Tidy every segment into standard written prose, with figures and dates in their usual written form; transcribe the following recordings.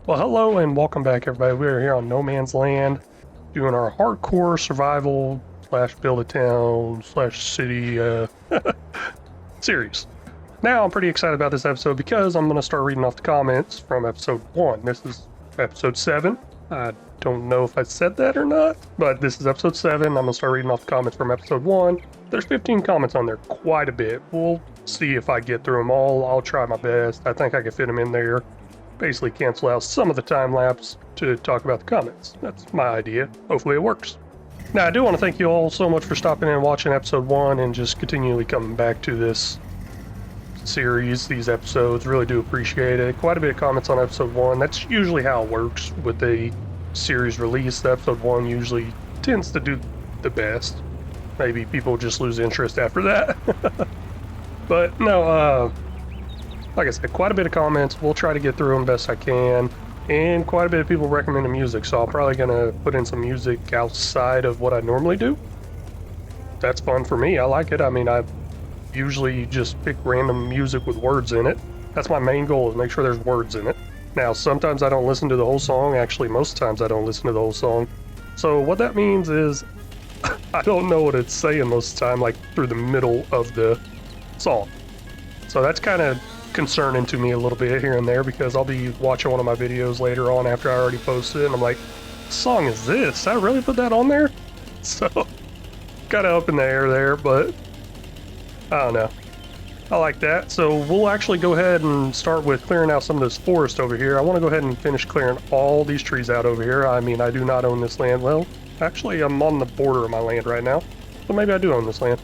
Well, hello and welcome back, everybody. We're here on No Man's Land doing our hardcore survival slash build a town slash city series. Now, I'm pretty excited about this episode because I'm going to start reading off the comments from episode 1. This is episode 7. I don't know if I said that or not, but this is episode 7. I'm going to start reading off the comments from episode 1. There's 15 comments on there, quite a bit. We'll see if I get through them all. I'll try my best. I think I can fit them in there. Basically cancel out some of the time lapse to talk about the comments. That's my idea. Hopefully it works. Now, I do want to thank you all so much for stopping in and watching episode 1 and just continually coming back to this series, these episodes. Really do appreciate it. Quite a bit of comments on episode 1. That's usually how it works with a series release. The episode 1 usually tends to do the best. Maybe people just lose interest after that. But no, like I said, quite a bit of comments. We'll try to get through them best I can. And quite a bit of people recommending music, so I'm probably going to put in some music outside of what I normally do. That's fun for me. I like it. I mean, I usually just pick random music with words in it. That's my main goal, is make sure there's words in it. Now, sometimes I don't listen to the whole song. Actually, most times I don't listen to the whole song. So what that means is I don't know what it's saying most of the time, like through the middle of the song. So that's kind of concerning to me a little bit here and there, because I'll be watching one of my videos later on after I already posted it and I'm like, what song is this? I really put that on there? So kind of up in the air there, but I don't know. I like that. So we'll actually go ahead and start with clearing out some of this forest over here. I want to go ahead and finish clearing all these trees out over here. I mean, I do not own this land. Well, actually I'm on the border of my land right now, so maybe I do own this land.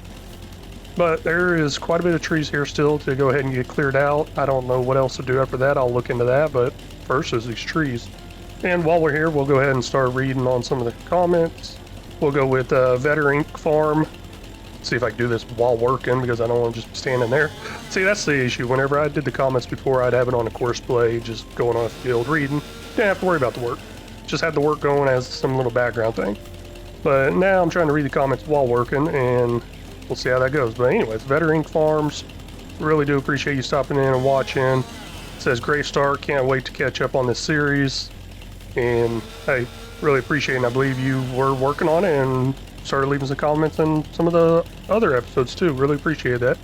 But there is quite a bit of trees here still to go ahead and get cleared out. I don't know what else to do after that. I'll look into that, but first is these trees. And while we're here, we'll go ahead and start reading on some of the comments. We'll go with Vetter Ink Farm. See if I can do this while working, because I don't want to just be standing there. See, that's the issue. Whenever I did the comments before, I'd have it on a course play, just going on a field reading. Didn't have to worry about the work. Just had the work going as some little background thing. But now I'm trying to read the comments while working, and we'll see how that goes. But anyways, Vetter Ink Farms, really do appreciate you stopping in and watching. It says, great start, can't wait to catch up on this series. And I really appreciate it, and I believe you were working on it and started leaving some comments in some of the other episodes too. Really appreciate that.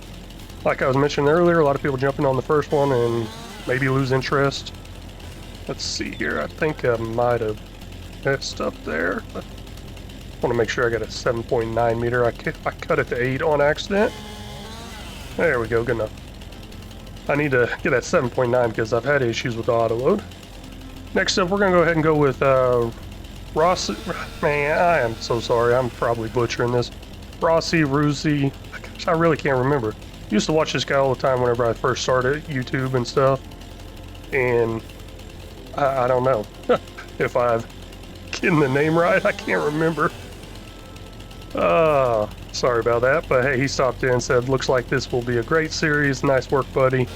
Like I was mentioning earlier, a lot of people jumping on the first one and maybe lose interest. Let's see here, I think I might have messed up there. I want to make sure I got a 7.9 meter. I cut it to 8 on accident. There we go, good enough. I need to get that 7.9 because I've had issues with the auto load. Next up, we're going to go ahead and go with Rossi. Man, I am so sorry. I'm probably butchering this. Rossi, Ruzi. Gosh, I really can't remember. Used to watch this guy all the time whenever I first started YouTube and stuff. And I don't know if I've getting the name right. I can't remember. Sorry about that, but hey, he stopped in and said, looks like this will be a great series. Nice work, buddy.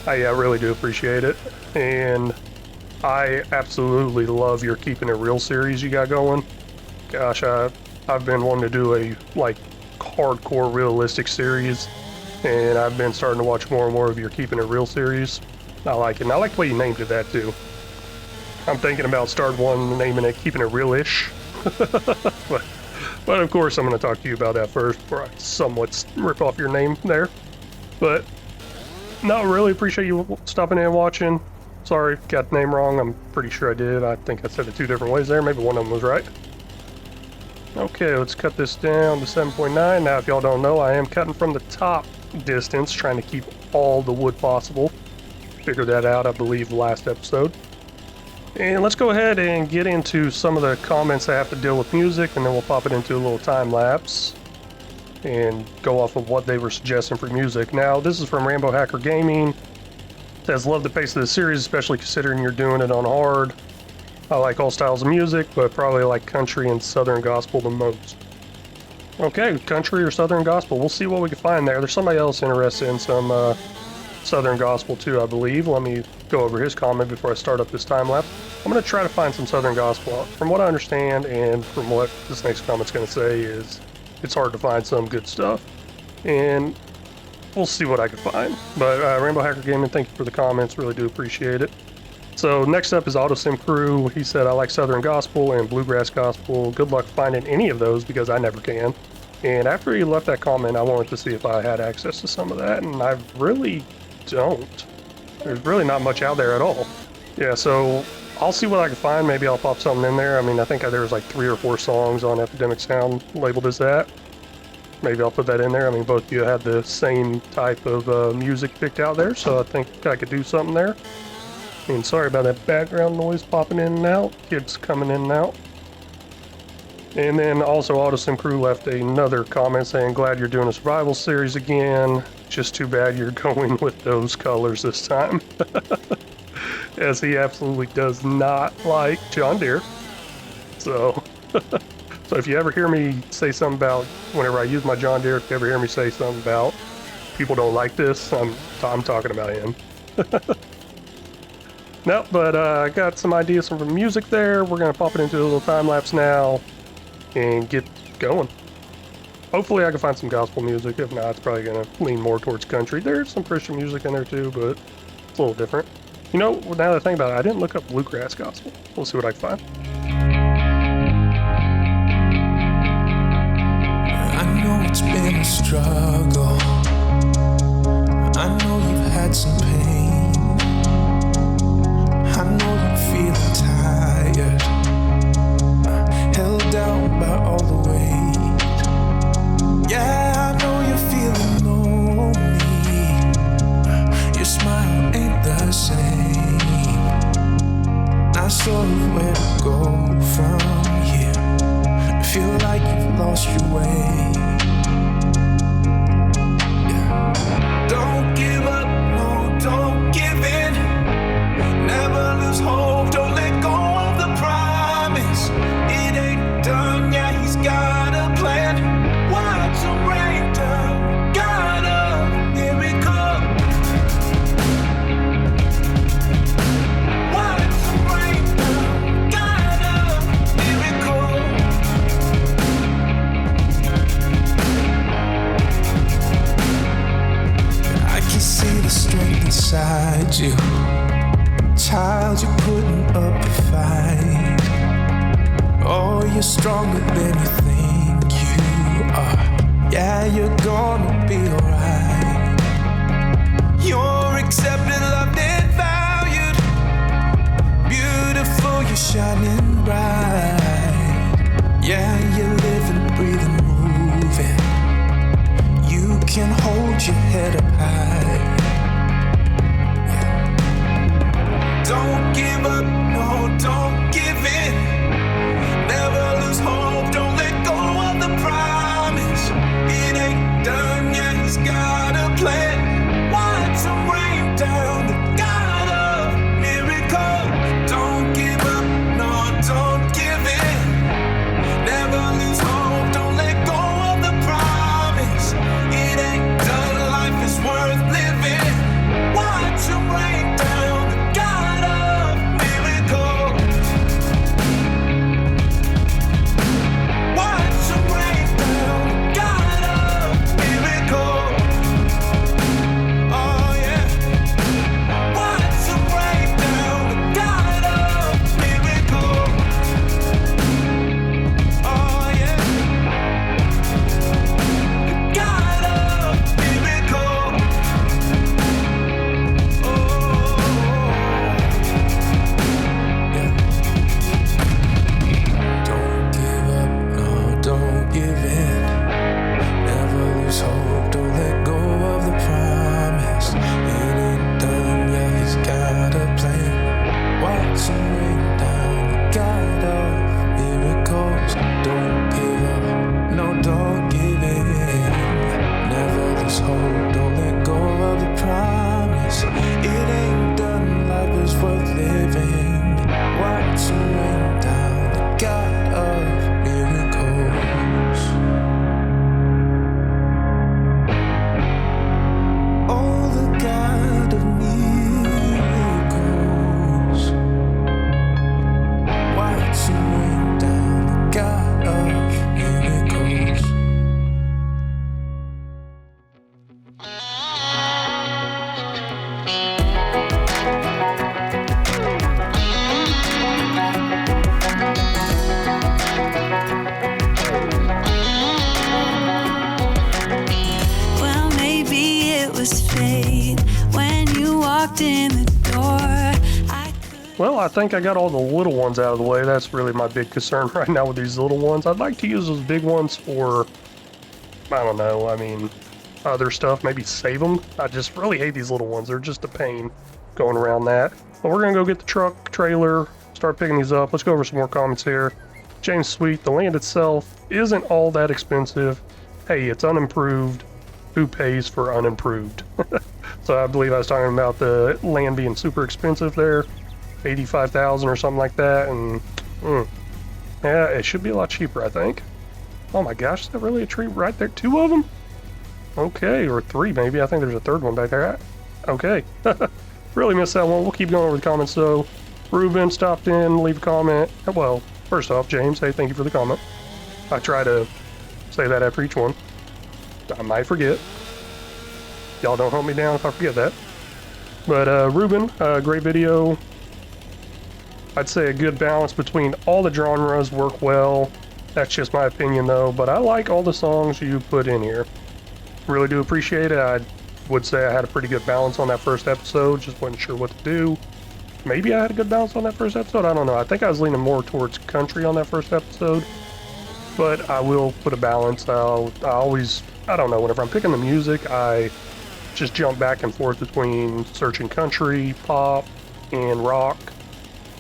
I really do appreciate it. And I absolutely love your Keeping It Real series you got going. Gosh, I've been wanting to do a like hardcore realistic series, and I've been starting to watch more and more of your Keeping It Real series. I like it. And I like the way you named it that too. I'm thinking about starting one, naming it Keeping It Real-ish. But of course I'm going to talk to you about that first before I somewhat rip off your name there. But no, really appreciate you stopping in and watching. Sorry, got the name wrong. I'm pretty sure I did. I think I said it 2 different ways there. Maybe one of them was right. Okay, let's cut this down to 7.9. Now, if y'all don't know, I am cutting from the top distance, trying to keep all the wood possible. Figured that out, I believe, last episode. And let's go ahead and get into some of the comments that have to deal with music, and then we'll pop it into a little time lapse and go off of what they were suggesting for music. Now, this is from Rambo Hacker Gaming. It says, love the pace of the series, especially considering you're doing it on hard. I like all styles of music, but probably like country and southern gospel the most. Okay, country or southern gospel. We'll see what we can find there. There's somebody else interested in some southern gospel too, I believe. Let me go over his comment before I start up this time lapse. I'm going to try to find some southern gospel. From what I understand and from what this next comment's going to say is it's hard to find some good stuff, and we'll see what I can find. But Rainbow Hacker Gaming, thank you for the comments, really do appreciate it. So next up is AutoSim Crew. He said, I like Southern Gospel and Bluegrass Gospel. Good luck finding any of those because I never can. And after he left that comment, I wanted to see if I had access to some of that, and I really don't. There's really not much out there at all. Yeah, so I'll see what I can find. Maybe I'll pop something in there. I mean, I think there was like 3 or 4 songs on Epidemic Sound labeled as that. Maybe I'll put that in there. I mean, both of you had the same type of music picked out there, so I think I could do something there. I mean, sorry about that background noise popping in and out. Kids coming in and out. And then also AutoSim Crew left another comment saying, glad you're doing a survival series again. Just too bad you're going with those colors this time. As he absolutely does not like John Deere. So, so if you ever hear me say something about, whenever I use my John Deere, if you ever hear me say something about people don't like this, I'm talking about him. No, but I got some ideas from music there. We're going to pop it into a little time-lapse now and get going. Hopefully I can find some gospel music. If not, it's probably going to lean more towards country. There's some Christian music in there too, but it's a little different. You know, now that I think about it, I didn't look up bluegrass gospel. We'll see what I can find. I know it's been a struggle. I know you've had some pain. I know you're feeling tired, held down by all the weight. Yeah, I know you're feeling lonely. Your smile ain't the same. Not sure where to go from here. Feel like you've lost your way. Yeah. Don't give up, no, don't give in. Never lose hope, don't let go of the promise. It ain't done yet, he's got a plan. Watch him rain down, got a miracle. Watch him rain down, got a miracle. I can see the strength inside you. Child, you're putting up a fight. Oh, you're stronger than you think you are. Yeah, you're gonna be alright. You're accepted, loved, and valued. Beautiful, you're shining bright. Yeah, you're living, breathing, moving. You can hold your head up high. Don't give up, no, don't give in. Never lose hope, don't let go of the promise. It ain't done yet, he's got a plan. Watch him rain down, the God of miracles. Don't give up, no, don't give in. Never lose hope, don't let go of the promise. It ain't done, life is worth living. Watch him rain down, the God of miracles. Well, I think I got all the little ones out of the way. That's really my big concern right now with these little ones. I'd like to use those big ones for, I don't know, I mean, other stuff, maybe save them. I just really hate these little ones. They're just a pain going around that. But we're gonna go get the truck, trailer, start picking these up. Let's go over some more comments here. James Sweet, the land itself isn't all that expensive. Hey, it's unimproved. Who pays for unimproved? So I believe I was talking about the land being super expensive there, 85,000 or something like that, and yeah, it should be a lot cheaper, I think. Oh my gosh, is that really a tree right there? 2 of them? Okay, or 3 maybe. I think there's a 3rd one back there. Okay, really missed that one. We'll keep going over the comments though. Ruben stopped in, leave a comment. Well, first off, James, hey, thank you for the comment. I try to say that after each one. I might forget. Y'all don't hunt me down if I forget that. But Ruben, great video. I'd say a good balance between all the genres work well. That's just my opinion though, but I like all the songs you put in here. Really do appreciate it. I would say I had a pretty good balance on that first episode, just wasn't sure what to do. Maybe I had a good balance on that first episode, I don't know. I think I was leaning more towards country on that first episode, but I will put a balance. I don't know, whenever I'm picking the music, I just jump back and forth between searching country, pop, and rock,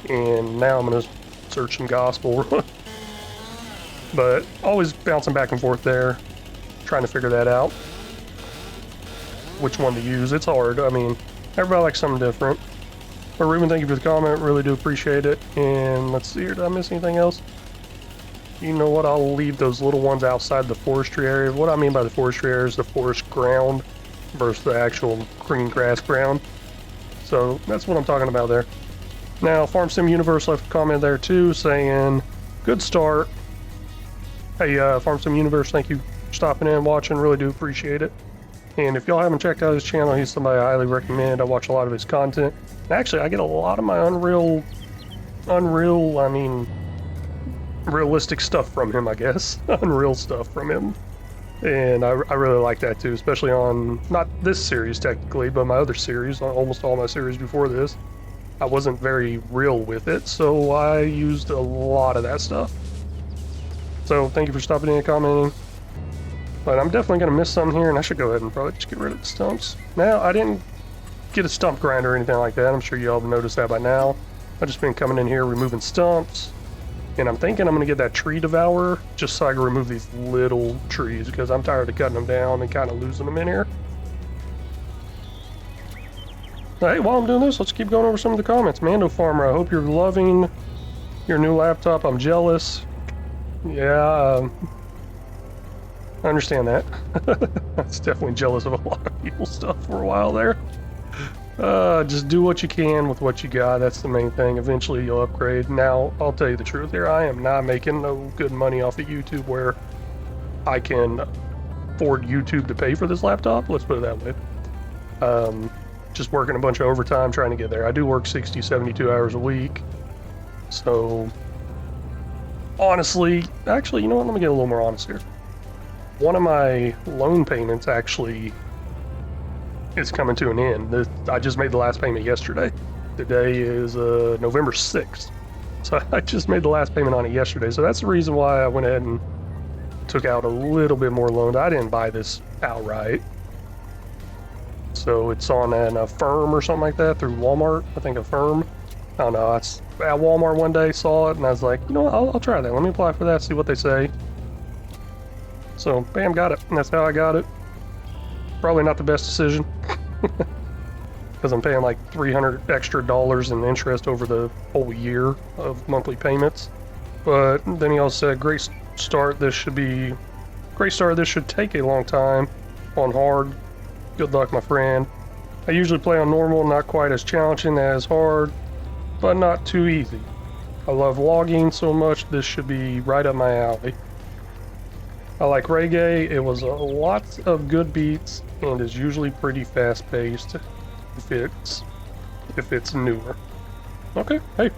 and now I'm gonna search some gospel. But always bouncing back and forth there, trying to figure that out. Which one to use, it's hard. I mean, everybody likes something different. But Ruben, thank you for the comment, really do appreciate it. And let's see here, did I miss anything else? You know what, I'll leave those little ones outside the forestry area. What I mean by the forestry area is the forest ground versus the actual green grass ground. So that's what I'm talking about there. Now, Farm Sim Universe left a comment there too, saying, good start. Hey, Farm Sim Universe, thank you for stopping in and watching, really do appreciate it. And if y'all haven't checked out his channel, he's somebody I highly recommend. I watch a lot of his content. And actually, I get a lot of my realistic stuff from him, I guess. Unreal stuff from him. And I really like that too, especially on, not this series technically, but my other series, almost all my series before this. I wasn't very real with it, so I used a lot of that stuff. So thank you for stopping in and commenting. But I'm definitely going to miss some here, and I should go ahead and probably just get rid of the stumps. Now, I didn't get a stump grinder or anything like that. I'm sure you all have noticed that by now. I've just been coming in here removing stumps. And I'm thinking I'm going to get that tree devourer just so I can remove these little trees, because I'm tired of cutting them down and kind of losing them in here. Hey, while I'm doing this, let's keep going over some of the comments. Mando Farmer, I hope you're loving your new laptop. I'm jealous. Yeah, I understand that. I was definitely jealous of a lot of people's stuff for a while there. Just do what you can with what you got. That's the main thing. Eventually you'll upgrade. Now, I'll tell you the truth here. I am not making no good money off of YouTube where I can afford YouTube to pay for this laptop. Let's put it that way. Just working a bunch of overtime trying to get there. I do work 60, 72 hours a week. So, honestly, actually, you know what? Let me get a little more honest here. One of my loan payments actually is coming to an end. I just made the last payment yesterday. Today is November 6th. So I just made the last payment on it yesterday. So that's the reason why I went ahead and took out a little bit more loan. I didn't buy this outright. So it's on a firm or something like that through Walmart. I think a firm. I don't know. I was at Walmart one day, saw it, and I was like, you know what, I'll try that. Let me apply for that, see what they say. So, bam, got it. And that's how I got it. Probably not the best decision. Because I'm paying like $300 extra in interest over the whole year of monthly payments. But then he also said, great start. This should take a long time on hard. Good luck, my friend. I usually play on normal, not quite as challenging as hard, but not too easy. I love logging so much, this should be right up my alley. I like reggae. It was a lot of good beats and is usually pretty fast-paced if it's newer. Okay, hey,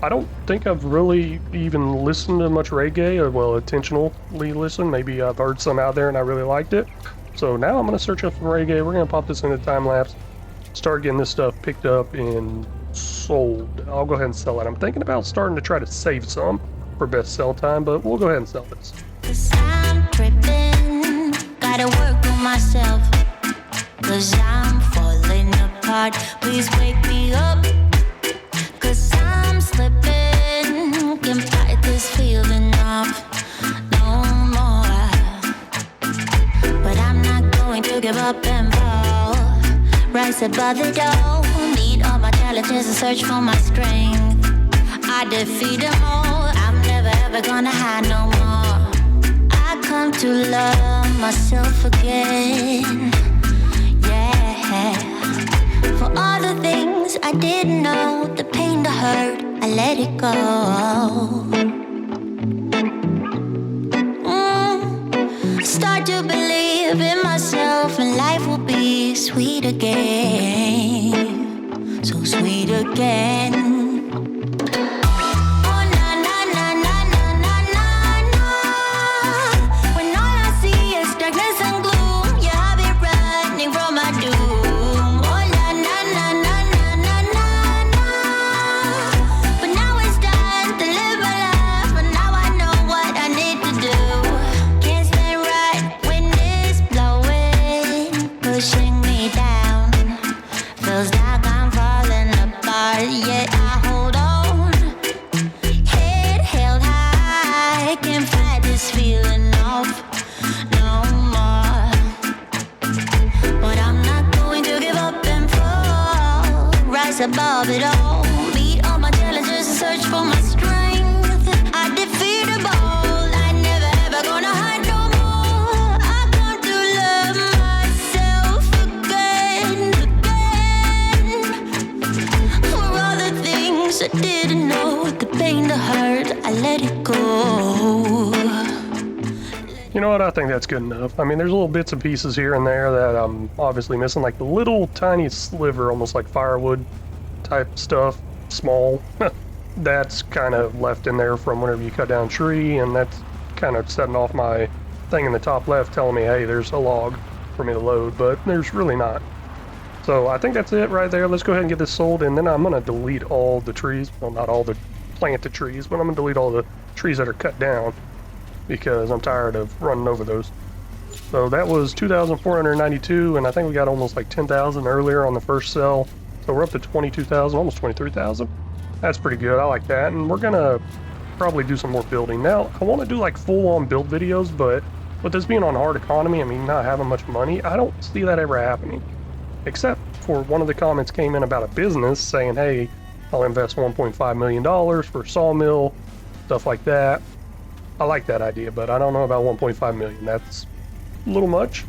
I don't think I've really even listened to much reggae, or well, intentionally listened. Maybe I've heard some out there and I really liked it. So now I'm gonna search up some reggae. We're gonna pop this into time lapse, start getting this stuff picked up and sold. I'll go ahead and sell it. I'm thinking about starting to try to save some for best sell time, but we'll go ahead and sell this. 'Cause I'm tripping, gotta work on myself. 'Cause I'm falling apart, please wake me up. 'Cause I'm slipping, can't fight this feeling off no more. But I'm not going to give up and fall. Rise above the door, meet all my challenges and search for my strength. I defeat them all, I'm never ever gonna hide no more. I come to love myself again, yeah. For all the things I didn't know, the pain, the hurt, I let it go. Start to believe in myself and life will be sweet again, so sweet again. Above it all, beat all my challenges and search for my strength. I defeat them all, I never ever gonna hide no more. I come to love myself again. For all the things I didn't know, the pain, the hurt, I let it go. You know what, I think that's good enough. I mean, there's little bits and pieces here and there that I'm obviously missing, like the little tiny sliver, almost like firewood type stuff, small. That's kind of left in there from whenever you cut down a tree, and that's kind of setting off my thing in the top left telling me, hey, there's a log for me to load, but there's really not. So I think that's it right there. Let's go ahead and get this sold, and then I'm going to delete all the trees. Well, not all the planted trees, but I'm going to delete all the trees that are cut down because I'm tired of running over those. So that was 2,492, and I think we got almost like 10,000 earlier on the first sell. So we're up to 22,000, almost 23,000. That's pretty good, I like that. And we're gonna probably do some more building. Now, I wanna do like full-on build videos, but with this being on hard economy, I mean, not having much money, I don't see that ever happening. Except for one of the comments came in about a business saying, hey, I'll invest $1.5 million for a sawmill, stuff like that. I like that idea, but I don't know about 1.5 million. That's a little much.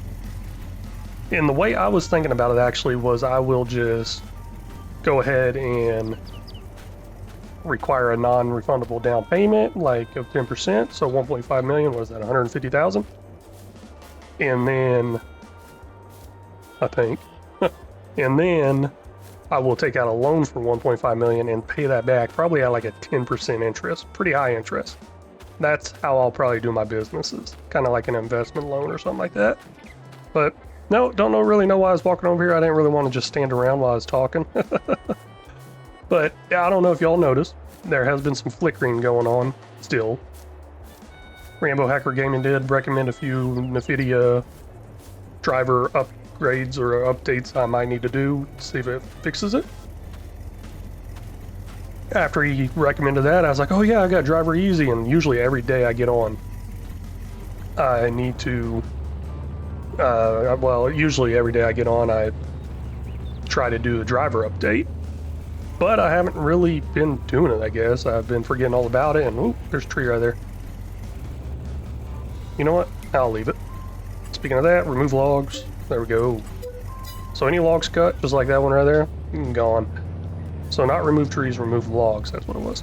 And the way I was thinking about it actually was I will just go ahead and require a non-refundable down payment, like of 10%. So 1.5 million, was that 150,000? And then, I think, and then I will take out a loan for 1.5 million and pay that back, probably at like a 10% interest, pretty high interest. That's how I'll probably do my businesses, kind of like an investment loan or something like that. But no, really know why I was walking over here. I didn't really want to just stand around while I was talking. But yeah, I don't know if y'all noticed, there has been some flickering going on still. Rambo Hacker Gaming did recommend a few NVIDIA driver upgrades or updates I might need to do to see if it fixes it. After he recommended that, I was like, oh yeah, I got Driver Easy, and usually every day I get on, I need to, well, usually every day I get on, I try to do a driver update, but I haven't really been doing it, I guess. I've been forgetting all about it, and ooh, there's a tree right there. You know what? I'll leave it. Speaking of that, remove logs. There we go. So any logs cut, just like that one right there, gone. So not remove trees, remove logs, that's what it was.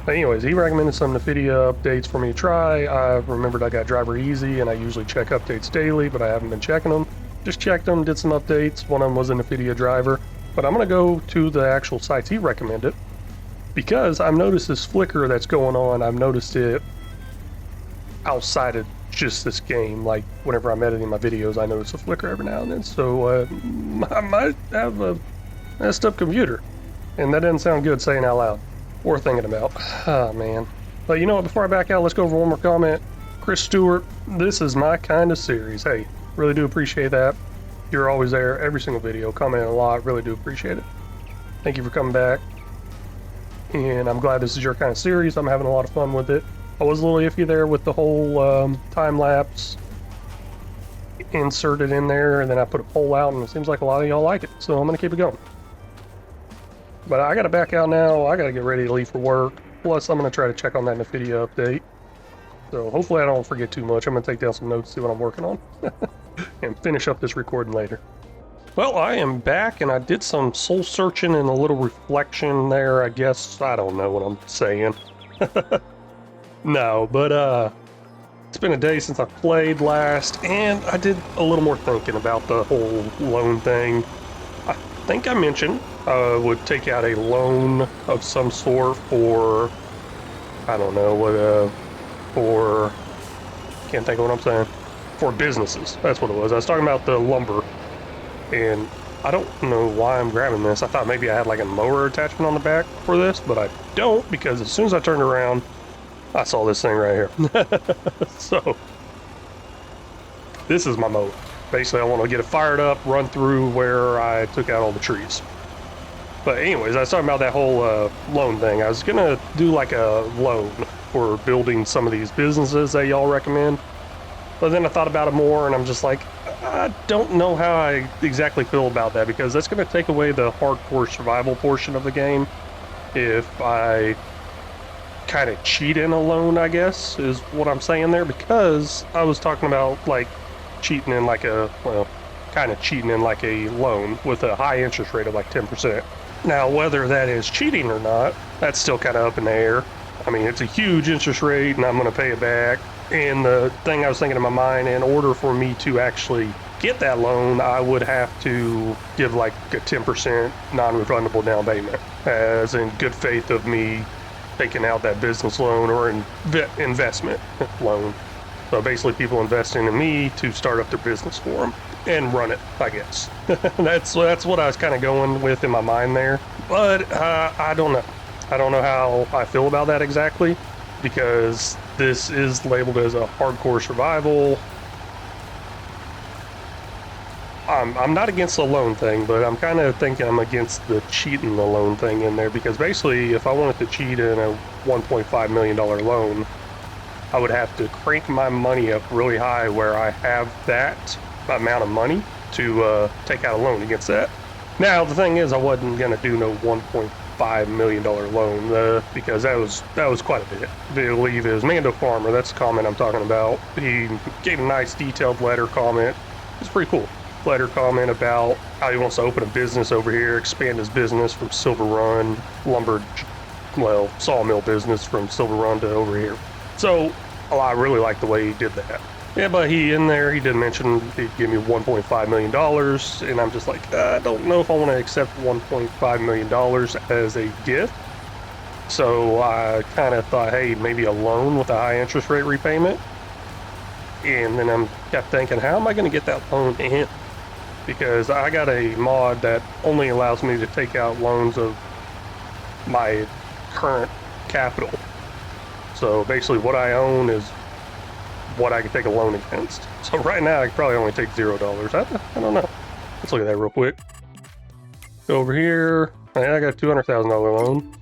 But anyways, he recommended some NVIDIA updates for me to try. I remembered I got Driver Easy, and I usually check updates daily, but I haven't been checking them. Just checked them, did some updates. One of them was an NVIDIA driver. But I'm gonna go to the actual sites he recommended, because I've noticed this flicker that's going on. I've noticed it outside of just this game. Like whenever I'm editing my videos, I notice a flicker every now and then. So I might have a messed up computer. And that didn't sound good saying out loud or thinking about. Ah, man. But you know what? Before I back out, let's go over one more comment. Chris Stewart, this is my kind of series. Hey, really do appreciate that. You're always there, every single video, commenting a lot. Really do appreciate it. Thank you for coming back. And I'm glad this is your kind of series. I'm having a lot of fun with it. I was a little iffy there with the whole time-lapse inserted in there, and then I put a poll out, and it seems like a lot of y'all like it. So I'm going to keep it going. But I got to back out now. I got to get ready to leave for work. Plus, I'm going to try to check on that in the video update. So hopefully I don't forget too much. I'm going to take down some notes, see what I'm working on, and finish up this recording later. Well, I am back, and I did some soul searching and a little reflection there, I guess. I don't know what I'm saying. No, but it's been a day since I played last, and I did a little more thinking about the whole loan thing. I think I mentioned I would take out a loan of some sort for, I don't know, what, for, can't think of what I'm saying, for businesses. That's what it was. I was talking about the lumber, and I don't know why I'm grabbing this. I thought maybe I had like a mower attachment on the back for this, but I don't, because as soon as I turned around, I saw this thing right here. So, this is my mower. Basically, I want to get it fired up, run through where I took out all the trees. But anyways, I was talking about that whole loan thing. I was going to do like a loan for building some of these businesses that y'all recommend. But then I thought about it more, and I'm just like, I don't know how I exactly feel about that, because that's going to take away the hardcore survival portion of the game if I kind of cheat in a loan, I guess, is what I'm saying there, because I was talking about like cheating in like a, well, kind of cheating in like a loan with a high interest rate of like 10%. Now, whether that is cheating or not, that's still kind of up in the air. I mean, it's a huge interest rate, and I'm going to pay it back. And the thing I was thinking in my mind, in order for me to actually get that loan, I would have to give like a 10% non-refundable down payment, as in good faith of me taking out that business loan or investment loan. So basically people investing in me to start up their business for them and run it, I guess. That's what I was kind of going with in my mind there. But I don't know. I don't know how I feel about that exactly, because this is labeled as a hardcore survival. I'm not against the loan thing, but I'm kind of thinking I'm against the cheating the loan thing in there, because basically if I wanted to cheat in a $1.5 million loan, I would have to crank my money up really high where I have that amount of money to take out a loan against that. Now, the thing is, I wasn't going to do no $1.5 million loan because that was quite a bit. I believe it was Mando Farmer, that's the comment I'm talking about. He gave a nice detailed letter comment. It's pretty cool. Letter comment about how he wants to open a business over here, expand his business from Silver Run, sawmill business from Silver Run to over here. So, I really like the way he did that. Yeah, but he did mention he'd give me $1.5 million, and I'm just like, I don't know if I want to accept $1.5 million as a gift. So I kind of thought, hey, maybe a loan with a high interest rate repayment. And then I kept thinking, how am I going to get that loan in? Because I got a mod that only allows me to take out loans of my current capital. So basically what I own is what I can take a loan against. So right now I could probably only take $0. I don't know. Let's look at that real quick. Go over here. I got a $200,000 loan.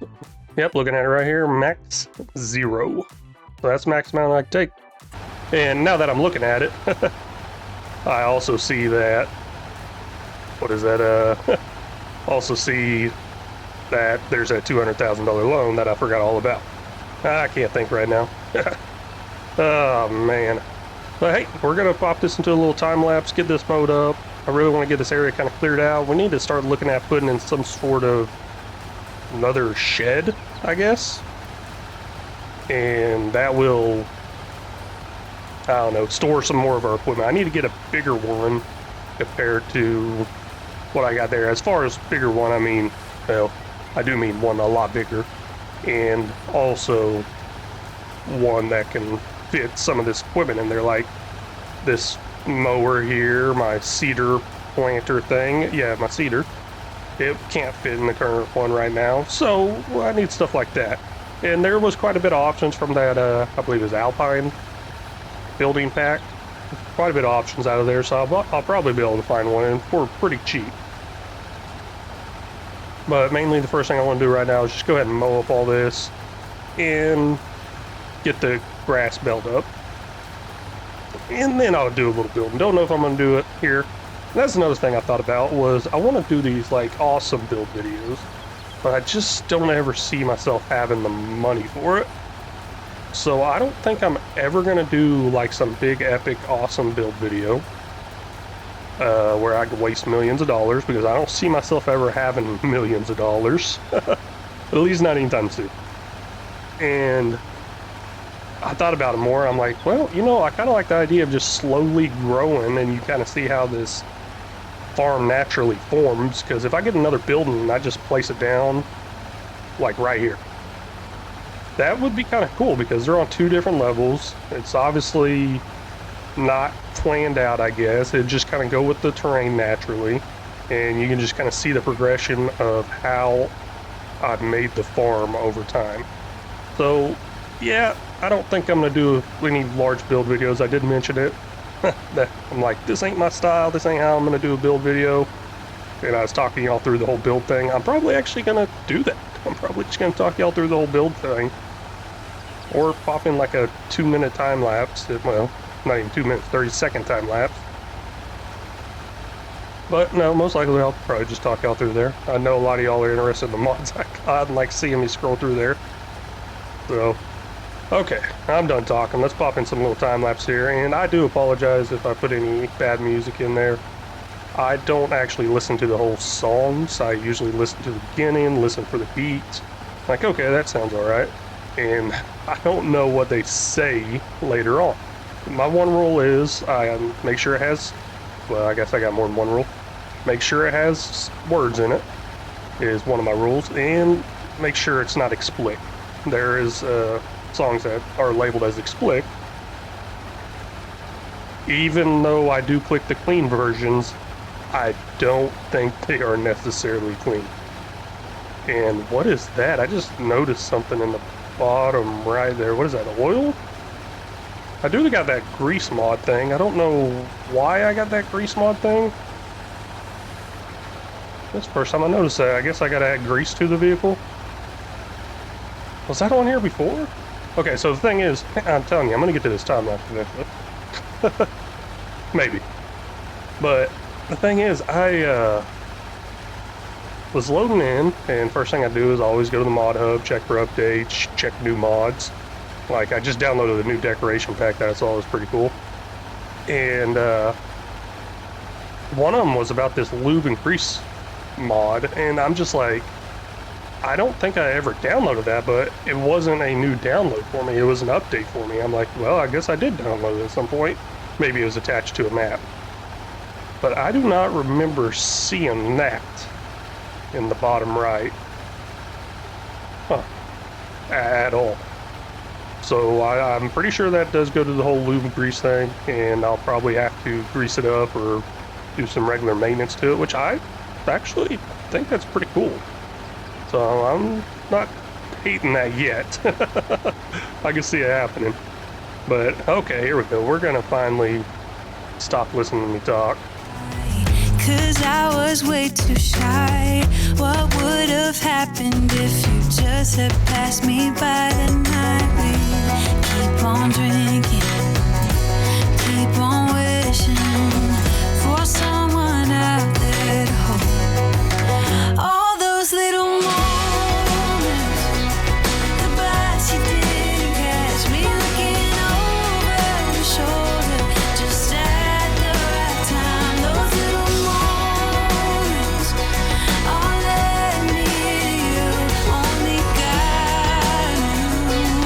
Yep, looking at it right here, max 0. So that's the max amount I can take. And now that I'm looking at it, I also see that, what is that? Also see that there's a $200,000 loan that I forgot all about. I can't think right now. Oh man. But hey, we're gonna pop this into a little time lapse, get this mode up. I really want to get this area kind of cleared out. We need to start looking at putting in some sort of another shed, I guess. And that will, I don't know, store some more of our equipment. I need to get a bigger one compared to what I got there. As far as bigger one, I mean, well, I do mean one a lot bigger. And also one that can fit some of this equipment in there, like this mower here, my cedar planter thing. Yeah, my cedar. It can't fit in the current one right now, so I need stuff like that. And there was quite a bit of options from that, I believe it was Alpine building pack. Quite a bit of options out of there, so I'll probably be able to find one for pretty cheap. But mainly the first thing I want to do right now is just go ahead and mow up all this and get the grass belt up. And then I'll do a little building. Don't know if I'm going to do it here. And that's another thing I thought about was I want to do these like awesome build videos, but I just don't ever see myself having the money for it. So I don't think I'm ever going to do like some big epic awesome build video where I could waste millions of dollars, because I don't see myself ever having millions of dollars. At least not anytime soon. And I thought about it more. I'm like, well, you know, I kind of like the idea of just slowly growing and you kind of see how this farm naturally forms. Because if I get another building and I just place it down like right here, that would be kind of cool because they're on two different levels. It's obviously not planned out, I guess. It just kind of go with the terrain naturally, and you can just kind of see the progression of how I've made the farm over time. So yeah, I don't think I'm gonna do any large build videos. I did mention it. I'm like, this ain't my style, this ain't how I'm gonna do a build video. And I was talking y'all through the whole build thing. I'm probably actually gonna do that. I'm probably just gonna talk y'all through the whole build thing. Or pop in like a 2-minute time lapse. Well, not even 2 minutes, 30-second time lapse. But no, most likely I'll probably just talk y'all through there. I know a lot of y'all are interested in the mods I got and like seeing me scroll through there. So, okay, I'm done talking. Let's pop in some little time lapse here. And I do apologize if I put any bad music in there. I don't actually listen to the whole songs. I usually listen to the beginning, listen for the beats. Like, okay, that sounds alright. And I don't know what they say later on. My one rule is I make sure it has, well, I guess I got more than one rule. Make sure it has words in it is one of my rules, and make sure it's not explicit. There is songs that are labeled as explicit. Even though I do click the clean versions, I don't think they are necessarily clean. And what is that? I just noticed something in the bottom right there. What is that, oil? I do got that grease mod thing. I don't know why I got that grease mod thing. This is the first time I noticed that. I guess I gotta add grease to the vehicle. Was that on here before? Okay, so the thing is, I'm telling you, I'm gonna get to this time lapse eventually. Maybe. But the thing is, I was loading in, and first thing I do is always go to the mod hub, check for updates, check new mods. Like, I just downloaded a new decoration pack that I saw was pretty cool. And one of them was about this lube and grease mod, and I'm just like, I don't think I ever downloaded that, but it wasn't a new download for me, it was an update for me. I'm like, well, I guess I did download it at some point. Maybe it was attached to a map. But I do not remember seeing that in the bottom right. Huh. At all. So I'm pretty sure that does go to the whole lube and grease thing, and I'll probably have to grease it up or do some regular maintenance to it, which I actually think that's pretty cool. So I'm not hating that yet. I can see it happening. But okay, here we go. We're gonna finally stop listening to me talk. 'Cause I was way too shy. What would have happened if you just had passed me by the night? We keep on drinking, keep on wishing for someone out there to hold. All those little moments, the bites you didn't catch me looking over your shoulder, just at the right time. Those little moments all led me to you. Only God knew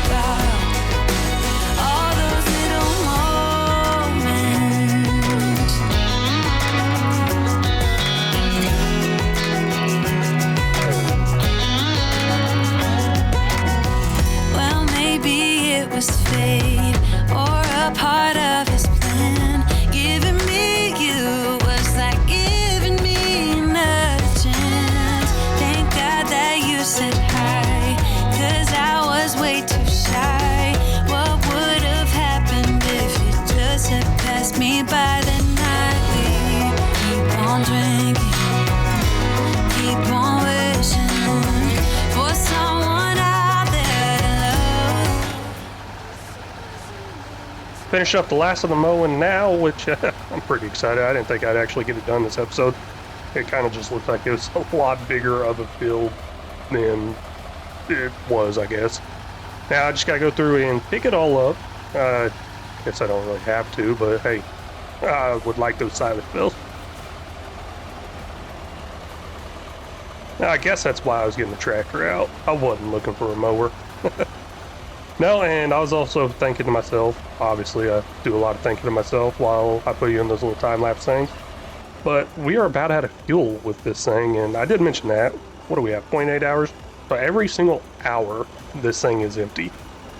about all those little moments. Well, maybe it was fate or a part of his plan. Giving me you was like giving me another chance. Finish up the last of the mowing now, which I'm pretty excited. I didn't think I'd actually get it done this episode. It kind of just looked like it was a lot bigger of a field than it was, I guess. Now I just gotta go through and pick it all up. Guess I don't really have to, but hey, I would like those silage bills. Now I guess that's why I was getting the tractor out. I wasn't looking for a mower. No, and I was also thinking to myself, obviously I do a lot of thinking to myself while I put you in those little time-lapse things, but we are about out of fuel with this thing, and I did mention that. What do we have, 0.8 hours? So every single hour, this thing is empty.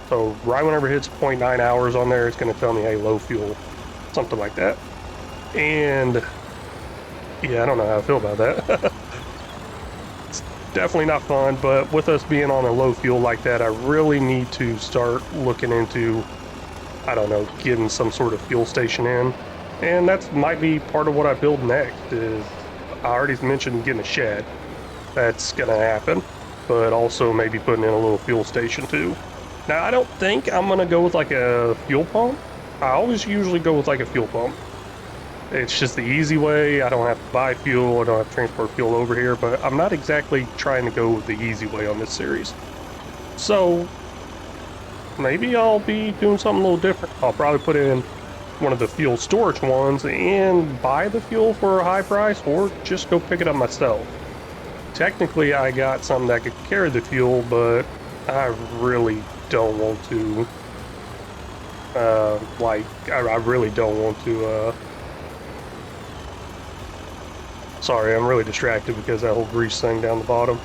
So right whenever it hits 0.9 hours on there, it's gonna tell me, hey, low fuel, something like that. And yeah, I don't know how I feel about that. Definitely not fun, but with us being on a low fuel like that, I really need to start looking into, I don't know, getting some sort of fuel station in. And that might be part of what I build next. Is I already mentioned getting a shed. That's gonna happen, but also maybe putting in a little fuel station too. Now I don't think I'm gonna go with like a fuel pump. I always usually go with like a fuel pump. It's just the easy way. I don't have to buy fuel. I don't have to transport fuel over here, but I'm not exactly trying to go with the easy way on this series. So maybe I'll be doing something a little different. I'll probably put in one of the fuel storage ones and buy the fuel for a high price, or just go pick it up myself. Technically, I got something that could carry the fuel, but I really don't want to, I really don't want to, sorry, I'm really distracted because that whole grease thing down the bottom.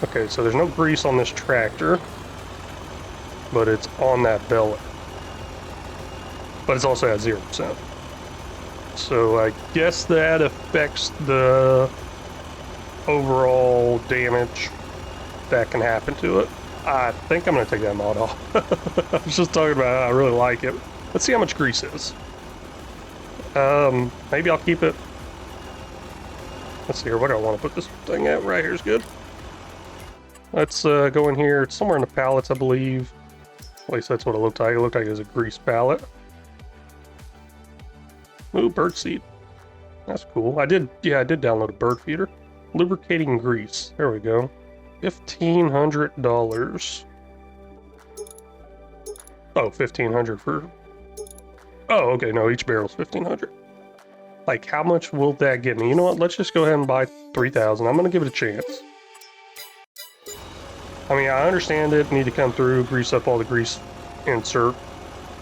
Okay, so there's no grease on this tractor, but it's on that bellet. But it's also at 0%. So I guess that affects the overall damage that can happen to it. I think I'm gonna take that mod off. I was just talking about it, I really like it. Let's see how much grease is. Maybe I'll keep it. Let's see here, where do I want to put this thing at? Right here's good. Let's go in here. It's somewhere in the pallets, I believe. At least that's what it looked like. It looked like it was a grease pallet. Ooh, bird seed. That's cool. I did download a bird feeder. Lubricating grease. There we go. $1,500. Oh, $1,500 for... Oh, okay, no, each barrel's $1,500. Like, how much will that get me? You know what? Let's just go ahead and buy 3,000. I'm gonna give it a chance. I mean, I understand it. Need to come through, grease up all the grease insert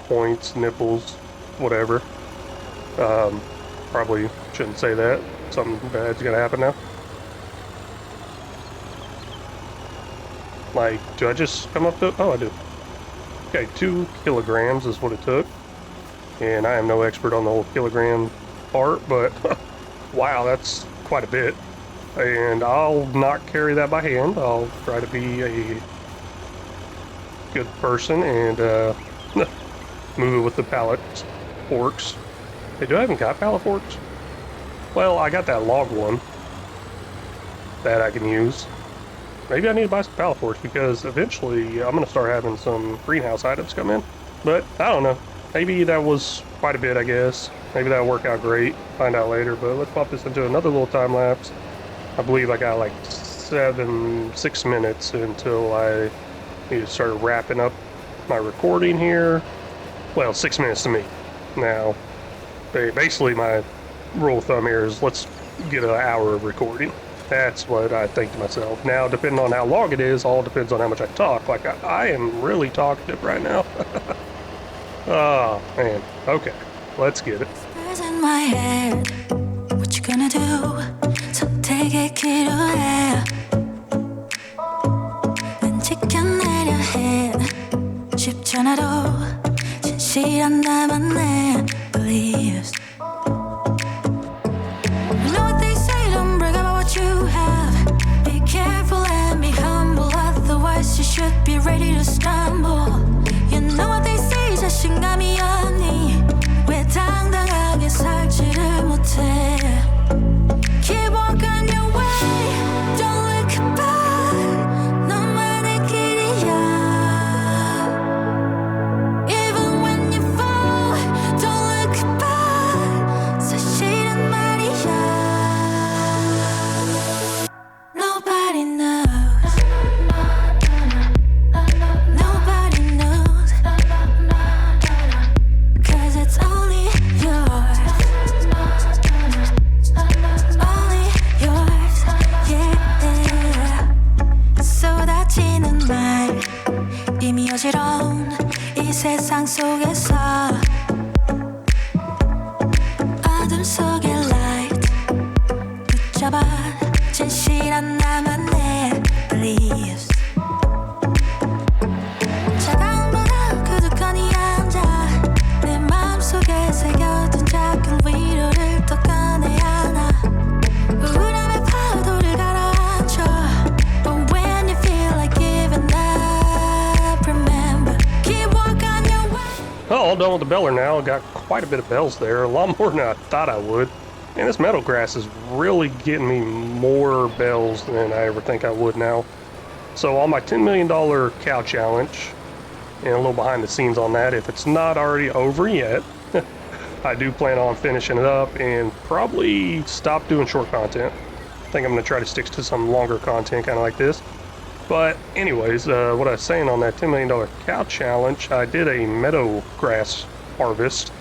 points, nipples, whatever. Probably shouldn't say that. Something bad's gonna happen now. Like, do I just come up to... Oh, I do. Okay, 2 kilograms is what it took. And I am no expert on the whole kilogram part, but wow, that's quite a bit. And I'll not carry that by hand. I'll try to be a good person and move it with the pallet forks. Hey, do I even got pallet forks? Well, I got that log one that I can use. Maybe I need to buy some pallet forks because eventually I'm going to start having some greenhouse items come in. But I don't know. Maybe that was quite a bit, I guess. Maybe that'll work out great. Find out later. But let's pop this into another little time lapse. I believe I got like 6 minutes until I need to start wrapping up my recording here. Well, 6 minutes to me. Now, basically my rule of thumb here is let's get an hour of recording. That's what I think to myself. Now, depending on how long it is, all depends on how much I talk. Like, I am really talkative right now. Oh, man. Okay, let's get it. Stars in my head. What you gonna do? 선택의 기로에 왠지 견내려 해. 쉽지 않아도 진실한 나만의 beliefs. You know what they say, don't brag about what you have. Be careful and be humble, otherwise you should be ready to stumble. You know what they say, 자신감이 없니? 왜 당당하게 살지를 못해? Keep walking your way, don't look back. 너만의 길이야. If 어지러운 이 세상 속에서 어둠 속의 light 붙잡아 진실한 나만의 beliefs 차가움보다 고독하니 앉아 내 마음속에 새겨둔 작은 위로를 더 꺼내야 하나 우울함의 파도를 가라앉혀 But when you feel like giving up remember keep walking your way. Oh, all done with the beller now. Got quite a bit of bells there, a lot more than I thought I would. And this meadow grass is really getting me more bells than I ever think I would now. So on my $10 million cow challenge, and a little behind the scenes on that, if it's not already over yet, I do plan on finishing it up and probably stop doing short content. I think I'm going to try to stick to some longer content, kind of like this. But anyways, what I was saying on that $10 million cow challenge, I did a meadow grass harvest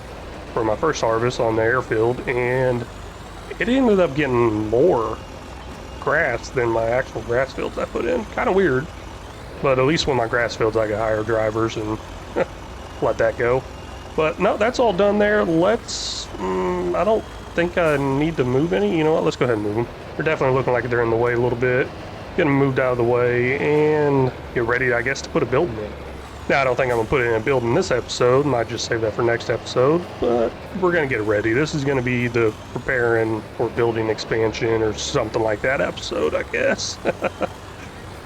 for my first harvest on the airfield, and it ended up getting more grass than my actual grass fields I put in. Kind of weird, but at least with my grass fields I could hire drivers and let that go. But no, that's all done there. Let's, I don't think I need to move any. You know what, let's go ahead and move them. They're definitely looking like they're in the way a little bit. Get them moved out of the way and get ready, I guess, to put a building in. Now, I don't think I'm going to put in a building this episode. Might just save that for next episode, but we're going to get it ready. This is going to be the preparing for building expansion or something like that episode, I guess.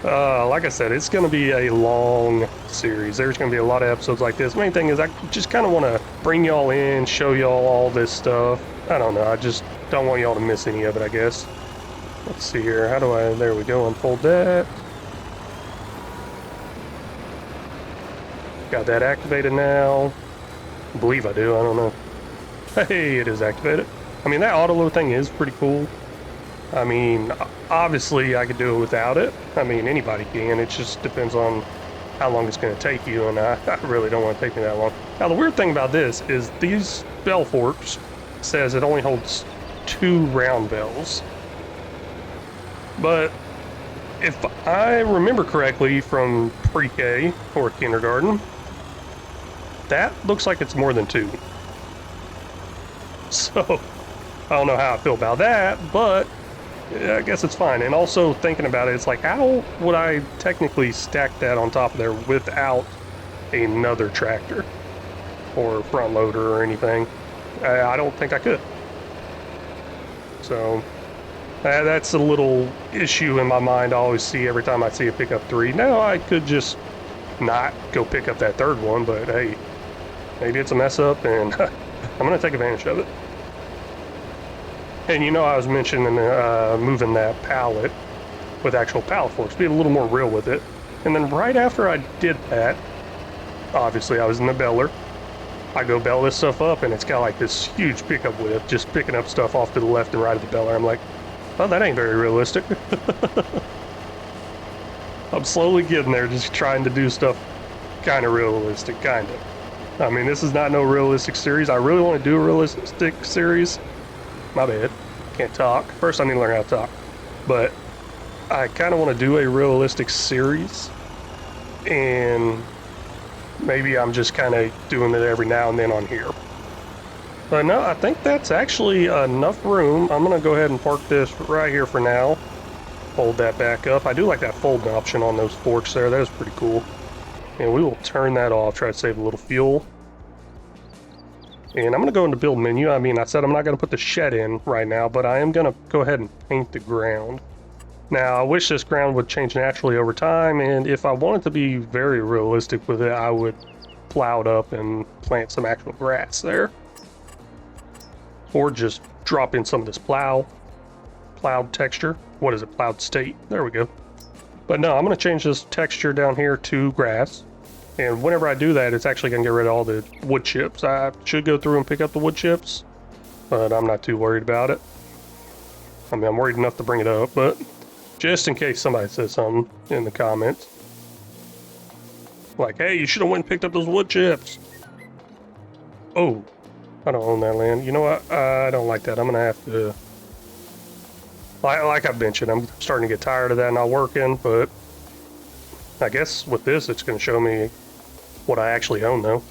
Like I said, it's going to be a long series. There's going to be a lot of episodes like this. Main thing is I just kind of want to bring y'all in, show y'all all this stuff. I don't know. I just don't want y'all to miss any of it, I guess. Let's see here. How do I... There we go. Unfold that. Got that activated now. I believe I do. I don't know. Hey, it is activated. I mean, that auto load thing is pretty cool. I mean, obviously I could do it without it. I mean, anybody can. It just depends on how long it's going to take you, and I really don't want to take me that long. Now, the weird thing about this is these bell forks says it only holds 2 round bells. But if I remember correctly from pre-K or kindergarten, that looks like it's more than 2. So, I don't know how I feel about that, but yeah, I guess it's fine. And also thinking about it, it's like, how would I technically stack that on top of there without another tractor or front loader or anything? I don't think I could. So that's a little issue in my mind I always see every time I see a pickup 3. Now I could just not go pick up that 3rd one, but hey, maybe it's a mess up and I'm gonna take advantage of it. And you know, I was mentioning moving that pallet with actual pallet forks, being a little more real with it. And then right after I did that, obviously I was in the beller. I go bell this stuff up and it's got like this huge pickup width, just picking up stuff off to the left and right of the beller. I'm like, well, that ain't very realistic. I'm slowly getting there, just trying to do stuff kind of realistic, kind of. I mean, this is not no realistic series. I really want to do a realistic series. My bad. Can't talk. First, I need to learn how to talk. But I kind of want to do a realistic series. And maybe I'm just kind of doing it every now and then on here. But no, I think that's actually enough room. I'm going to go ahead and park this right here for now. Fold that back up. I do like that folding option on those forks there. That is pretty cool. And we will turn that off, try to save a little fuel. And I'm going to go into build menu. I mean, I said I'm not going to put the shed in right now, but I am going to go ahead and paint the ground. Now, I wish this ground would change naturally over time, and if I wanted to be very realistic with it, I would plow it up and plant some actual grass there. Or just drop in some of this plowed texture. What is it? Plowed state. There we go. But no, I'm going to change this texture down here to grass. And whenever I do that, it's actually going to get rid of all the wood chips. I should go through and pick up the wood chips, but I'm not too worried about it. I mean, I'm worried enough to bring it up, but just in case somebody says something in the comments. Like, hey, you should have went and picked up those wood chips. Oh, I don't own that land. You know what? I don't like that. I'm going to have to... Like I've mentioned, I'm starting to get tired of that not working, but I guess with this, it's going to show me what I actually own, though.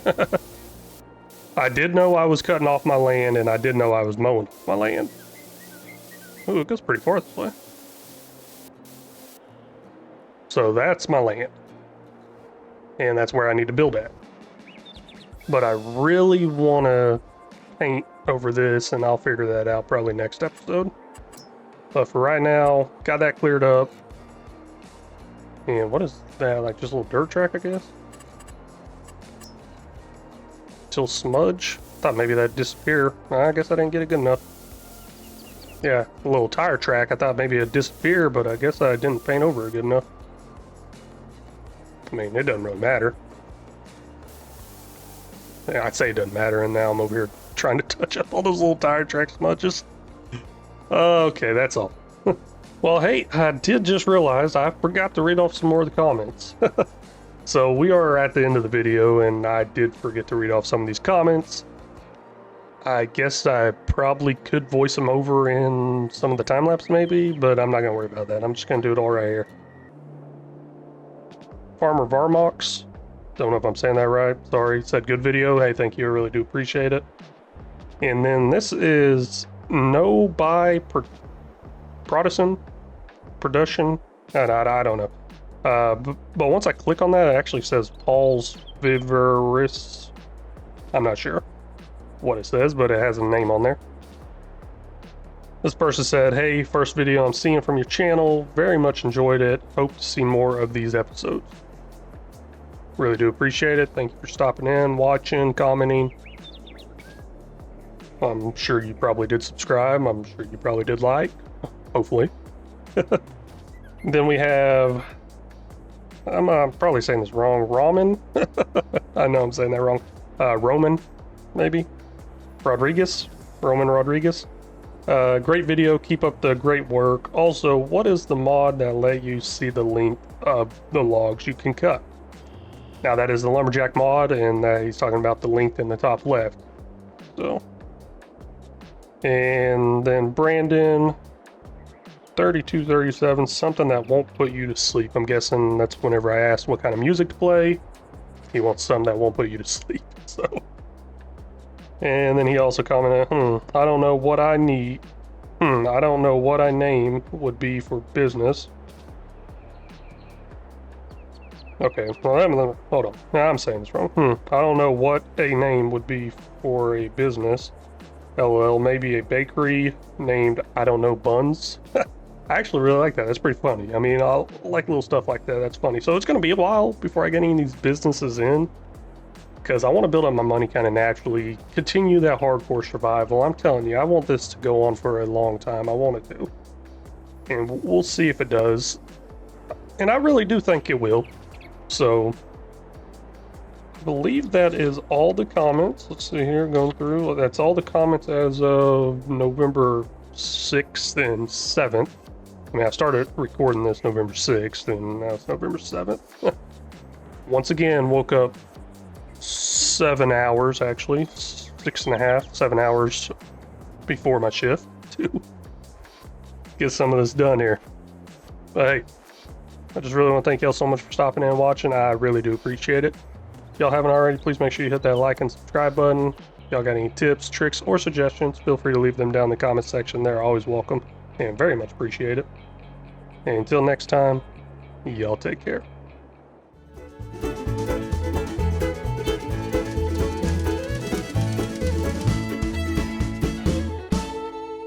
I did know I was cutting off my land, and I did know I was mowing my land. Ooh, it goes pretty far this way. So that's my land. And that's where I need to build at. But I really want to paint over this, and I'll figure that out probably next episode. But for right now, got that cleared up. And what is that? Like just a little dirt track, I guess? Till smudge? Thought maybe that'd disappear. I guess I didn't get it good enough. Yeah, a little tire track. I thought maybe it'd disappear, but I guess I didn't paint over it good enough. I mean, it doesn't really matter. Yeah, I'd say it doesn't matter, and now I'm over here trying to touch up all those little tire track smudges. Okay, that's all. Well, hey, I did just realize I forgot to read off some more of the comments. So we are at the end of the video, and I did forget to read off some of these comments. I guess I probably could voice them over in some of the time-lapse maybe, but I'm not going to worry about that. I'm just going to do it all right here. Farmer Varmox, don't know if I'm saying that right, sorry, said good video. Hey, thank you, I really do appreciate it. And then this is No by Protestant Production, I don't know. But once I click on that, it actually says Paul's Viveris. I'm not sure what it says, but it has a name on there. This person said, hey, first video I'm seeing from your channel, very much enjoyed it, hope to see more of these episodes. Really do appreciate it. Thank you for stopping in, watching, commenting. I'm sure you probably did subscribe. I'm sure you probably did like, hopefully. Then we have, I'm probably saying this wrong, Ramen. I know I'm saying that wrong. Roman, maybe? Rodriguez? Roman Rodriguez? Great video, keep up the great work. Also, what is the mod that let you see the length of the logs you can cut? Now that is the Lumberjack mod, and he's talking about the length in the top left. So, and then Brandon, 3237, something that won't put you to sleep. I'm guessing that's whenever I asked what kind of music to play, he wants something that won't put you to sleep. So, and then he also commented, I don't know what I need. I don't know what I name would be for business. Okay, well, hold on. Now I'm saying this wrong. I don't know what a name would be for a business. LOL, maybe a bakery named, I don't know, Buns. I actually really like that. That's pretty funny. I mean, I like little stuff like that. That's funny. So it's going to be a while before I get any of these businesses in, because I want to build up my money kind of naturally, continue that hardcore survival. I'm telling you, I want this to go on for a long time. I want it to. And we'll see if it does. And I really do think it will. So, I believe that is all the comments. Let's see here, going through. That's all the comments as of November 6th and 7th. I mean, I started recording this November 6th, and now it's November 7th. Once again, woke up 7 hours, actually. 6.5, 7 hours before my shift to get some of this done here. But hey, I just really want to thank y'all so much for stopping in and watching. I really do appreciate it. If y'all haven't already, please make sure you hit that like and subscribe button. If y'all got any tips, tricks, or suggestions, feel free to leave them down in the comment section. They're always welcome and very much appreciate it. And until next time, y'all take care.